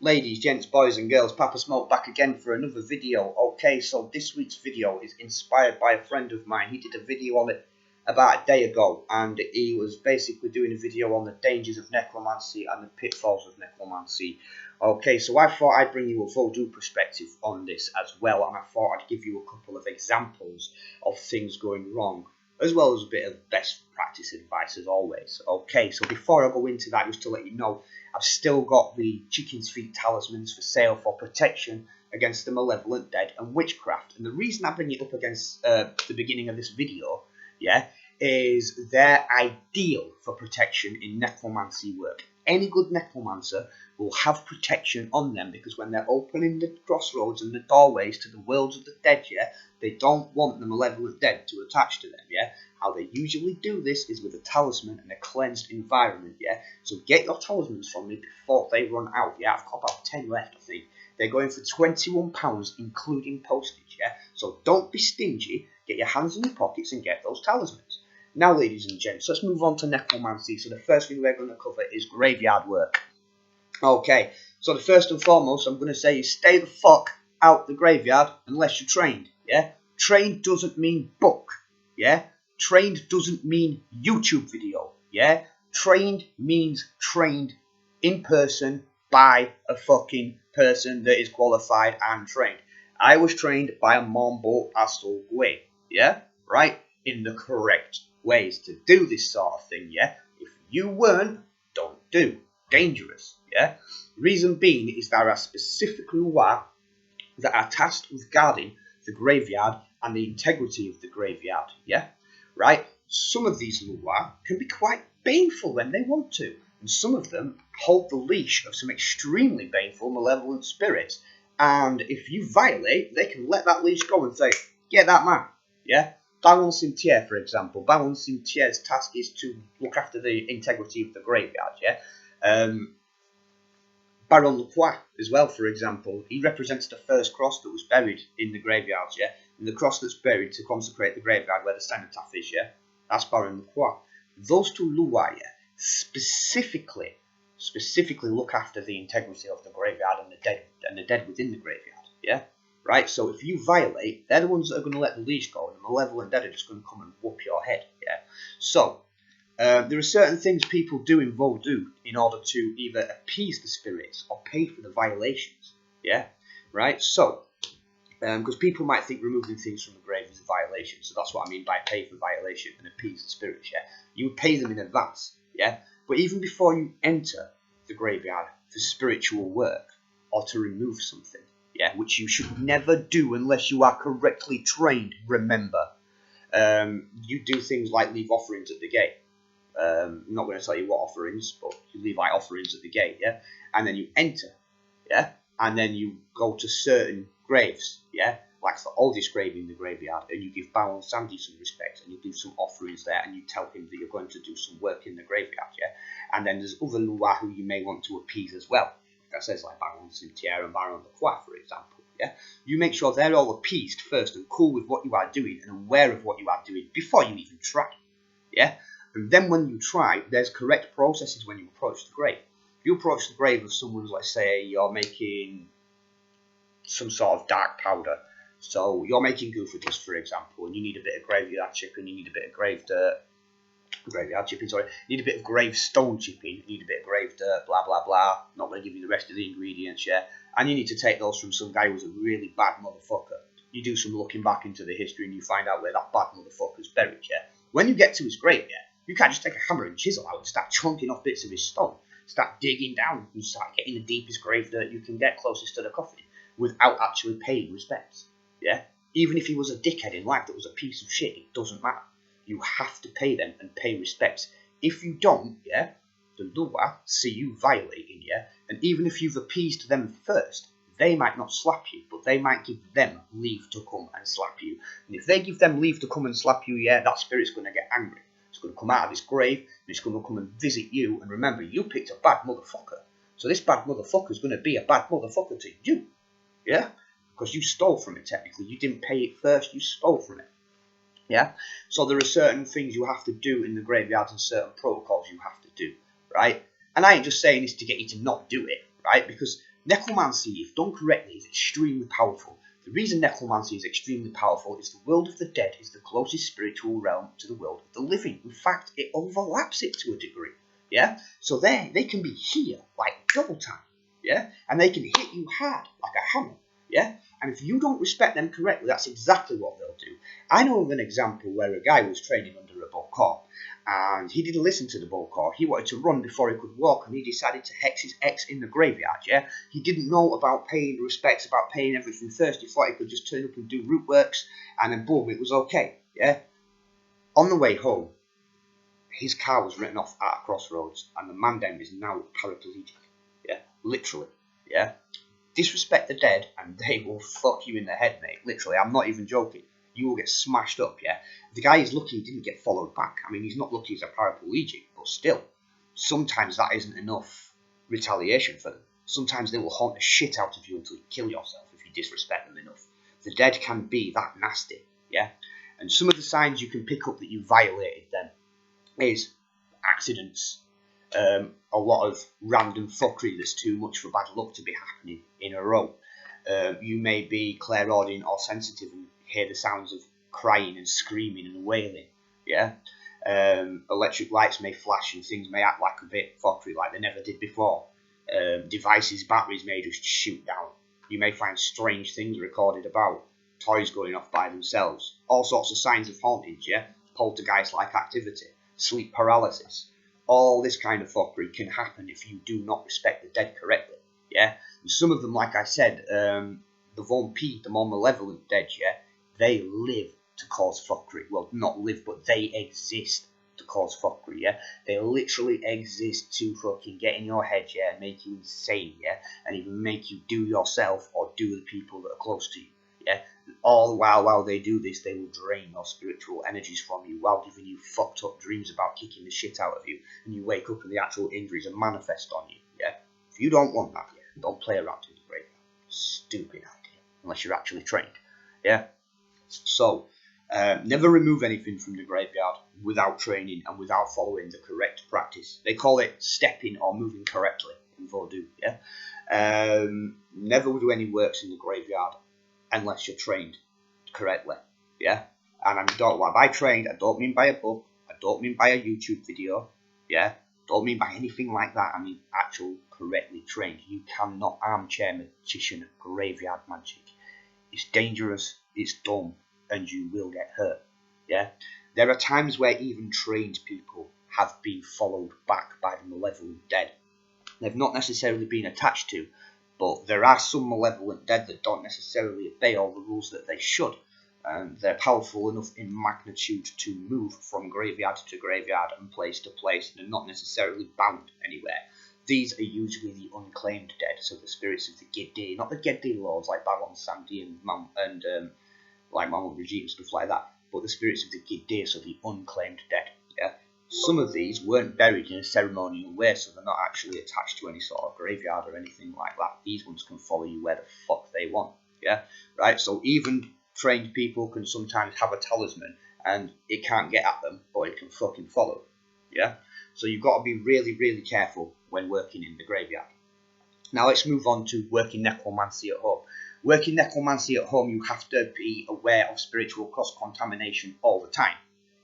Ladies, gents, boys and girls, Papa Smoke back again for another video. Okay, so this week's video is inspired by a friend of mine. He did a video on it about a day ago, and he was basically doing a video on the dangers of necromancy and the pitfalls of necromancy. Okay, so I thought I'd bring you a voodoo perspective on this as well, and I thought I'd give you a couple of examples of things going wrong, as well as a bit of best practice advice as always. Okay, so before I go into that, just to let you know, I've still got the chicken's feet talismans for sale for protection against the malevolent dead and witchcraft. And the reason I bring it up against the beginning of this video, is they're ideal for protection in necromancy work. Any good necromancer will have protection on them because when they're opening the crossroads and the doorways to the worlds of the dead, they don't want the malevolent dead to attach to them, How they usually do this is with a talisman and a cleansed environment, So get your talismans from me before they run out, I've got about 10 left, I think. They're going for £21, including postage, So don't be stingy, get your hands in your pockets and get those talismans. Now, ladies and gents, let's move on to necromancy. So the first thing we're going to cover is graveyard work. Okay, so the first and foremost I'm going to say is stay the fuck out the graveyard unless you're trained, Trained doesn't mean book, Trained doesn't mean YouTube video, Trained means trained in person by a fucking person that is qualified and trained. I was trained by a Mambo Asogwe, right? In the correct ways to do this sort of thing, If you weren't, don't do. Dangerous, Reason being is there are specific luwa that are tasked with guarding the graveyard and the integrity of the graveyard, Right? Some of these luwa can be quite baneful when they want to, and some of them hold the leash of some extremely baneful malevolent spirits, and if you violate, they can let that leash go and say, get that man, Baron Cimetière, for example. Baron Cimetière's task is to look after the integrity of the graveyard, Baron Lacroix as well, for example. He represents the first cross that was buried in the graveyards, And the cross that's buried to consecrate the graveyard where the cenotaph is, That's Baron Lacroix. Those two luwa, specifically look after the integrity of the graveyard and the dead within the graveyard, Right, so if you violate, they're the ones that are going to let the leash go, and the malevolent dead are just going to come and whoop your head, So, there are certain things people do in Voodoo in order to either appease the spirits or pay for the violations, Right, so, because people might think removing things from the grave is a violation, so that's what I mean by pay for violation and appease the spirits, You would pay them in advance, But even before you enter the graveyard for spiritual work or to remove something, which you should never do unless you are correctly trained, remember. You do things like leave offerings at the gate. I'm not going to tell you what offerings, but you leave like offerings at the gate, And then you enter, And then you go to certain graves, Like the oldest grave in the graveyard, and you give Baron Sandy some respect, and you do some offerings there, and you tell him that you're going to do some work in the graveyard, And then there's other luwa who you may want to appease as well. That says like Baron Cimetière and Baron Lacroix, for example, You make sure they're all appeased first and cool with what you are doing and aware of what you are doing before you even try, And then when you try, there's correct processes when you approach the grave. If you approach the grave of someone, let's say you're making some sort of dark powder, so you're making goofer dust, for example, and you need a bit of graveyard chipping, you need a bit of you need a bit of gravestone chipping, you need a bit of grave dirt, blah, blah, blah. Not going to give you the rest of the ingredients, And you need to take those from some guy who's a really bad motherfucker. You do some looking back into the history and you find out where that bad motherfucker's buried, When you get to his grave, you can't just take a hammer and chisel out and start chunking off bits of his stone. Start digging down and start getting the deepest grave dirt you can get closest to the coffin without actually paying respects, Even if he was a dickhead in life that was a piece of shit, it doesn't matter. You have to pay them and pay respects. If you don't, the luwa see you violating, and even if you've appeased them first, they might not slap you, but they might give them leave to come and slap you. And if they give them leave to come and slap you, that spirit's going to get angry. It's going to come out of its grave, and it's going to come and visit you, and remember, you picked a bad motherfucker. So this bad motherfucker's going to be a bad motherfucker to you, Because you stole from it, technically. You didn't pay it first, you stole from it. So there are certain things you have to do in the graveyards and certain protocols you have to do, right? And I ain't just saying this to get you to not do it, right? Because Necromancy, if done correctly, is extremely powerful. The reason necromancy is extremely powerful is the world of the dead is the closest spiritual realm to the world of the living. In fact, it overlaps it to a degree. Yeah? So they can be here, like double time. Yeah? And they can hit you hard, like a hammer. Yeah? And if you don't respect them correctly, that's exactly what they'll do. I know of an example where a guy was training under a Bokor, and he didn't listen to the Bokor. He wanted to run before he could walk, and he decided to hex his ex in the graveyard, yeah? He didn't know about paying respects, about paying everything first. He thought he could just turn up and do root works, and then boom, it was okay, yeah? On the way home, his car was written off at a crossroads, and the man down is now paraplegic, yeah? Literally, yeah? Disrespect the dead, and they will fuck you in the head, mate. Literally, I'm not even joking. You will get smashed up, yeah? The guy is lucky he didn't get followed back. I mean, he's not lucky he's a paraplegic, but still, sometimes that isn't enough retaliation for them. Sometimes they will haunt the shit out of you until you kill yourself if you disrespect them enough. The dead can be that nasty, yeah? And some of the signs you can pick up that you violated them is accidents, a lot of random fuckery that's too much for bad luck to be happening in a row. You may be clairaudient or sensitive and hear the sounds of crying and screaming and wailing, yeah? Electric lights may flash and things may act like a bit fuckery like they never did before. Devices, batteries may just shoot down. You may find strange things recorded about, toys going off by themselves, all sorts of signs of hauntings, yeah? Poltergeist-like activity, sleep paralysis. All this kind of fuckery can happen if you do not respect the dead correctly, yeah? And some of them, like I said, the vampires, the more malevolent dead, yeah, they live to cause fuckery. Well, not live, but they exist to cause fuckery, yeah? They literally exist to fucking get in your head, yeah, and make you insane, yeah? And even make you do yourself or do the people that are close to you, yeah? All the while they do this, they will drain your spiritual energies from you while giving you fucked up dreams about kicking the shit out of you, and you wake up and the actual injuries are manifest on you, yeah? If you don't want that, yeah, don't play around in the graveyard. Stupid idea, unless you're actually trained, yeah? So, never remove anything from the graveyard without training and without following the correct practice. They call it stepping or moving correctly in Vodou, yeah? Never do any works in the graveyard unless you're trained correctly, yeah? And I don't, by trained, I don't mean by a book, I don't mean by a YouTube video, yeah? Don't mean by anything like that, I mean actual correctly trained. You cannot armchair magician graveyard magic. It's dangerous, it's dumb, and you will get hurt, yeah? There are times where even trained people have been followed back by the malevolent dead. They've not necessarily been attached to, but there are some malevolent dead that don't necessarily obey all the rules that they should. They're powerful enough in magnitude to move from graveyard to graveyard and place to place. They're not necessarily bound anywhere. These are usually the unclaimed dead, so the spirits of the Giddy, not the Giddy lords like Baron Samedi and like Mama Brigitte and stuff like that, but the spirits of the Giddy, so the unclaimed dead. Yeah, some of these weren't buried in a ceremonial way, so they're not actually attached to any sort of graveyard or anything like that. These ones can follow you where the fuck they want. Yeah, right. So even trained people can sometimes have a talisman and it can't get at them, but it can fucking follow. Yeah, so you've got to be really, really careful when working in the graveyard. Now let's move on to working necromancy at home. Working necromancy at home, you have to be aware of spiritual cross-contamination all the time.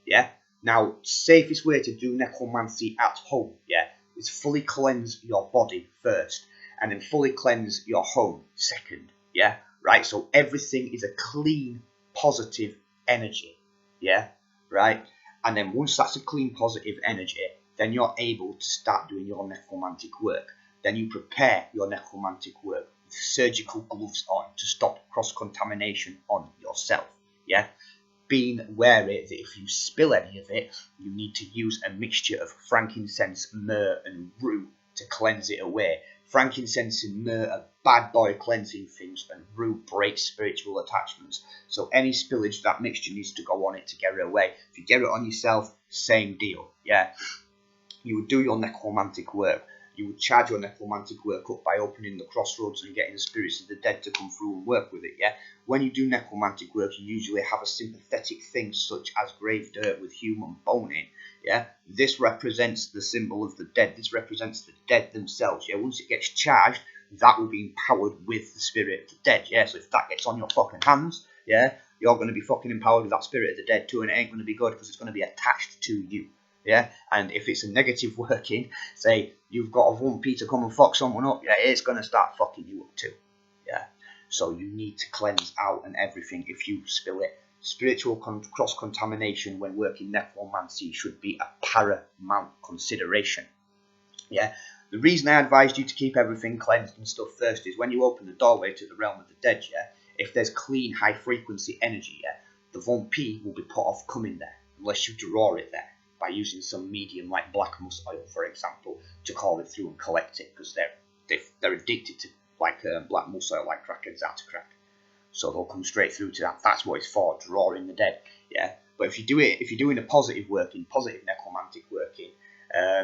Yeah. Now, safest way to do necromancy at home, yeah, is fully cleanse your body first, and then fully cleanse your home second. Yeah. Right. So everything is a clean, positive energy. Yeah. Right. And then once that's a clean, positive energy, then you're able to start doing your necromantic work. Then you prepare your necromantic work with surgical gloves on to stop cross-contamination on yourself, yeah? Being wary that if you spill any of it, you need to use a mixture of frankincense, myrrh and rue to cleanse it away. Frankincense and myrrh are bad boy cleansing things, and rue breaks spiritual attachments. So any spillage, that mixture needs to go on it to get it away. If you get it on yourself, same deal, yeah? You would do your necromantic work. You would charge your necromantic work up by opening the crossroads and getting the spirits of the dead to come through and work with it, yeah? When you do necromantic work, you usually have a sympathetic thing such as grave dirt with human bone in, yeah? This represents the symbol of the dead. This represents the dead themselves, yeah? Once it gets charged, that will be empowered with the spirit of the dead, yeah? So if that gets on your fucking hands, yeah, you're going to be fucking empowered with that spirit of the dead too, and it ain't going to be good because it's going to be attached to you, yeah? And if it's a negative working, say you've got a vampire to come and fuck someone up, yeah, it's going to start fucking you up too, yeah? So you need to cleanse out and everything if you spill it. Spiritual cross-contamination when working necromancy should be a paramount consideration. Yeah. The reason I advised you to keep everything cleansed and stuff first is when you open the doorway to the realm of the dead, yeah, if there's clean, high-frequency energy, yeah, the vampire will be put off coming there unless you draw it there by using some medium like black moss oil, for example, to call it through and collect it, because they're addicted to like black moss oil, like crackheads are to crack. So they'll come straight through to that. That's what it's for, drawing the dead. Yeah. But if you're doing a positive working, positive necromantic working,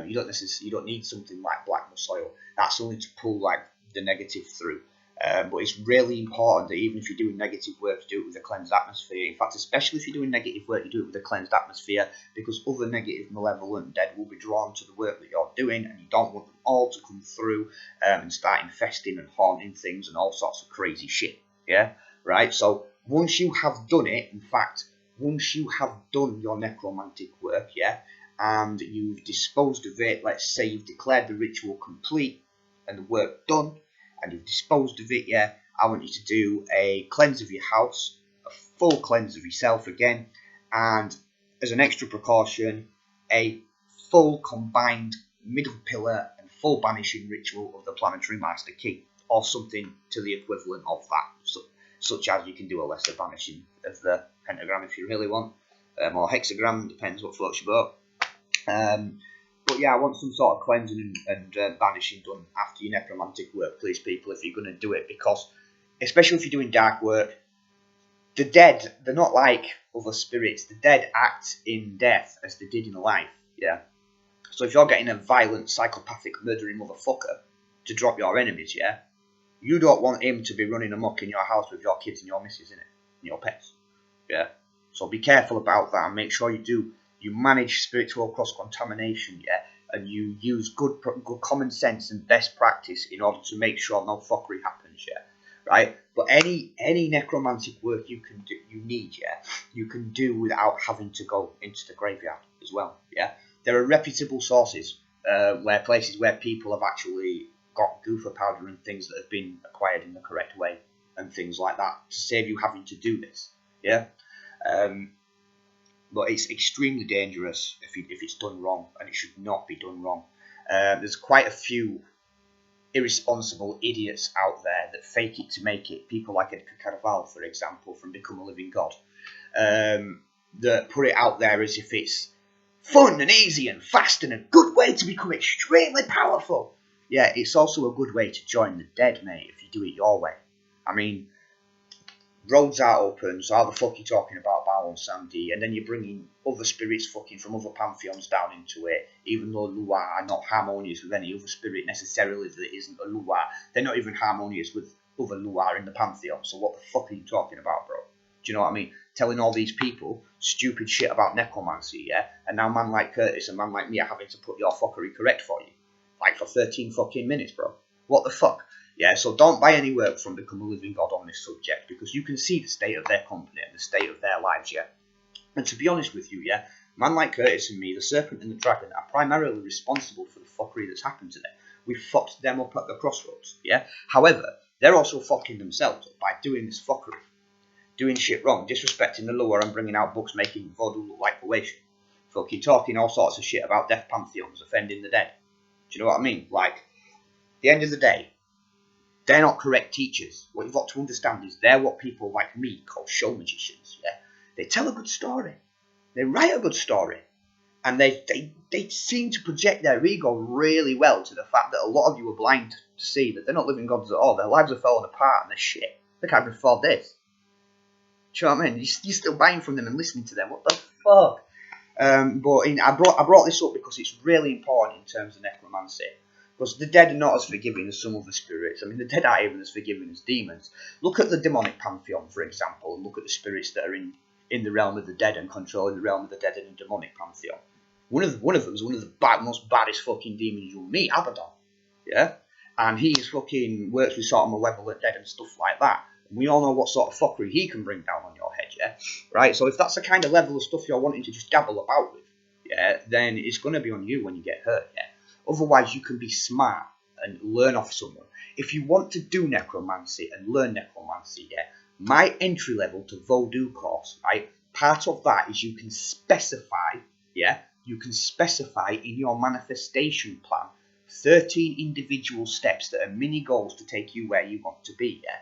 you don't need something like black moss oil. That's only to pull like the negative through. But it's really important that even if you're doing negative work, you do it with a cleansed atmosphere. In fact, especially if you're doing negative work, you do it with a cleansed atmosphere, because other negative, malevolent dead will be drawn to the work that you're doing, and you don't want them all to come through and start infesting and haunting things and all sorts of crazy shit. Yeah. Right, so once you have done it, in fact, once you have done your necromantic work, yeah, and you've disposed of it, let's say you've declared the ritual complete and the work done, and you've disposed of it, yeah, I want you to do a cleanse of your house, a full cleanse of yourself again, and as an extra precaution, a full combined middle pillar and full banishing ritual of the planetary master key, or something to the equivalent of that. So, such as you can do a lesser banishing of the pentagram if you really want, or hexagram, depends what floats your boat. But yeah, I want some sort of cleansing and banishing done after your necromantic work, please, people, if you're going to do it, because especially if you're doing dark work, the dead, they're not like other spirits. The dead act in death as they did in life, yeah? So if you're getting a violent, psychopathic, murdering motherfucker to drop your enemies, yeah, you don't want him to be running amok in your house with your kids and your missus in it, and your pets. Yeah. So be careful about that and make sure you manage spiritual cross-contamination, yeah, and you use good common sense and best practice in order to make sure no fuckery happens, yeah. Right? But any necromantic work you can do, you can do without having to go into the graveyard as well, yeah. There are reputable sources, places where people have actually got goofer powder and things that have been acquired in the correct way and things like that to save you having to do this, yeah. But it's extremely dangerous if it's done wrong, and it should not be done wrong. There's quite a few irresponsible idiots out there that fake it to make it. People like Edgar Caraval, for example, from Become a Living God, that put it out there as if it's fun and easy and fast and a good way to become extremely powerful. Yeah, it's also a good way to join the dead, mate, if you do it your way. I mean, roads are open, so how the fuck are you talking about Bao and Sandy? And then you're bringing other spirits fucking from other pantheons down into it, even though Lua are not harmonious with any other spirit necessarily that isn't a Lua. They're not even harmonious with other Lua in the pantheon, so what the fuck are you talking about, bro? Do you know what I mean? Telling all these people stupid shit about necromancy, yeah? And now man like Curtis and man like me are having to put your fuckery correct for you. Like for 13 fucking minutes, bro. What the fuck? Yeah, so don't buy any work from Become a Living God on this subject, because you can see the state of their company and the state of their lives, yeah? And to be honest with you, yeah, man like Curtis and me, the Serpent and the Dragon, are primarily responsible for the fuckery that's happened to them. We fucked them up at the crossroads, yeah? However, they're also fucking themselves up by doing this fuckery. Doing shit wrong, disrespecting the lore and bringing out books making Vodou look like Boeotian. Fucking talking all sorts of shit about death pantheons, offending the dead. Do you know what I mean? Like, at the end of the day, they're not correct teachers. What you've got to understand is they're what people like me call show magicians, yeah? They tell a good story. They write a good story. And they seem to project their ego really well to the fact that a lot of you are blind to see that they're not living gods at all. Their lives are falling apart and they're shit. They can't even afford this. Do you know what I mean? You're still buying from them and listening to them. What the fuck? I brought this up because it's really important in terms of necromancy. Because the dead are not as forgiving as some other spirits. I mean, the dead aren't even as forgiving as demons. Look at the demonic pantheon, for example, and look at the spirits that are in the realm of the dead and controlling the realm of the dead in the demonic pantheon. One of them is one of the most baddest fucking demons you'll meet, Abaddon. Yeah? and he's fucking works with sort of malevolent dead and stuff like that. We all know what sort of fuckery he can bring down on your head, yeah? Right, so if that's the kind of level of stuff you're wanting to just gabble about with, yeah, then it's going to be on you when you get hurt, yeah? Otherwise, you can be smart and learn off someone. If you want to do necromancy and learn necromancy, yeah, my entry level to Voodoo course, right, part of that is you can specify, yeah, you can specify in your manifestation plan 13 individual steps that are mini goals to take you where you want to be, yeah?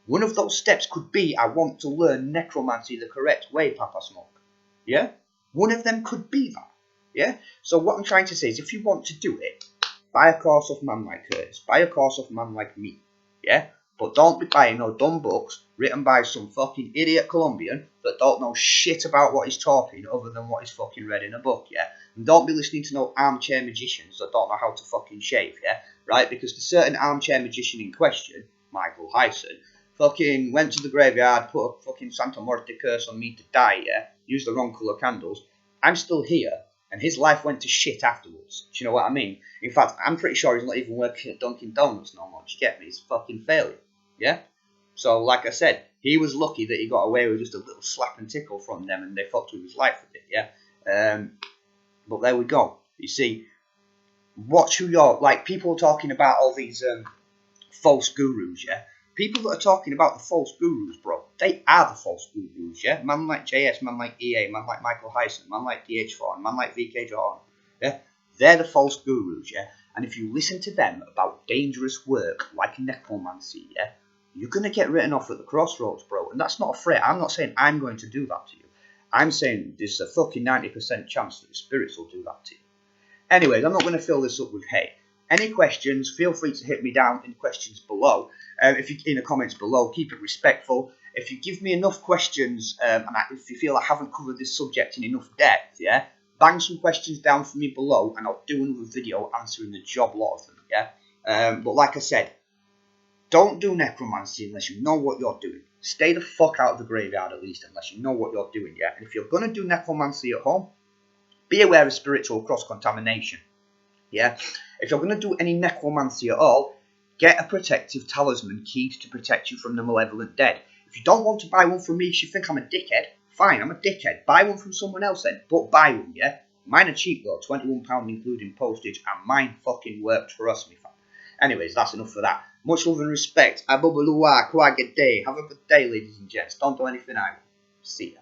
One of those steps could be, I want to learn necromancy the correct way, Papa Smoke. Yeah? One of them could be that. Yeah? So what I'm trying to say is, if you want to do it, buy a course of man like Curtis. Buy a course of man like me. Yeah? But don't be buying no dumb books written by some fucking idiot Colombian that don't know shit about what he's talking other than what he's fucking read in a book, yeah? And don't be listening to no armchair magicians that don't know how to fucking shave, yeah? Right? Because the certain armchair magician in question, Michael Hyson, fucking went to the graveyard, put a fucking Santa Muerte curse on me to die, yeah? Used the wrong colour candles. I'm still here, and his life went to shit afterwards. Do you know what I mean? In fact, I'm pretty sure he's not even working at Dunkin' Donuts no more. Do you get me? He's fucking failure. Yeah? So, like I said, he was lucky that he got away with just a little slap and tickle from them, and they fucked with his life a bit, yeah? But there we go. You see, watch who you're... Like, people talking about all these false gurus, yeah? People that are talking about the false gurus, bro, they are the false gurus, yeah? Man like JS, man like EA, man like Michael Hyson, man like DH4, man like VK Jordan, yeah? They're the false gurus, yeah? And if you listen to them about dangerous work like necromancy, yeah, you're going to get written off at the crossroads, bro. And that's not a threat. I'm not saying I'm going to do that to you. I'm saying there's a fucking 90% chance that the spirits will do that to you. Anyways, I'm not going to fill this up with hate. Any questions, feel free to hit me down in questions below. If you in the comments below, keep it respectful. If you give me enough questions, and if you feel I haven't covered this subject in enough depth, yeah, bang some questions down for me below, and I'll do another video answering the job lot of them, yeah. But like I said, don't do necromancy unless you know what you're doing. Stay the fuck out of the graveyard at least, unless you know what you're doing, yeah. And if you're gonna do necromancy at home, be aware of spiritual cross-contamination. Yeah? If you're going to do any necromancy at all, get a protective talisman keyed to protect you from the malevolent dead. If you don't want to buy one from me because you think I'm a dickhead, fine, I'm a dickhead. Buy one from someone else then, but buy one, yeah? Mine are cheap though, £21 including postage, and mine fucking worked, trust me, fam. Anyways, that's enough for that. Much love and respect. Have a good day, ladies and gents. Don't do anything I will. See ya.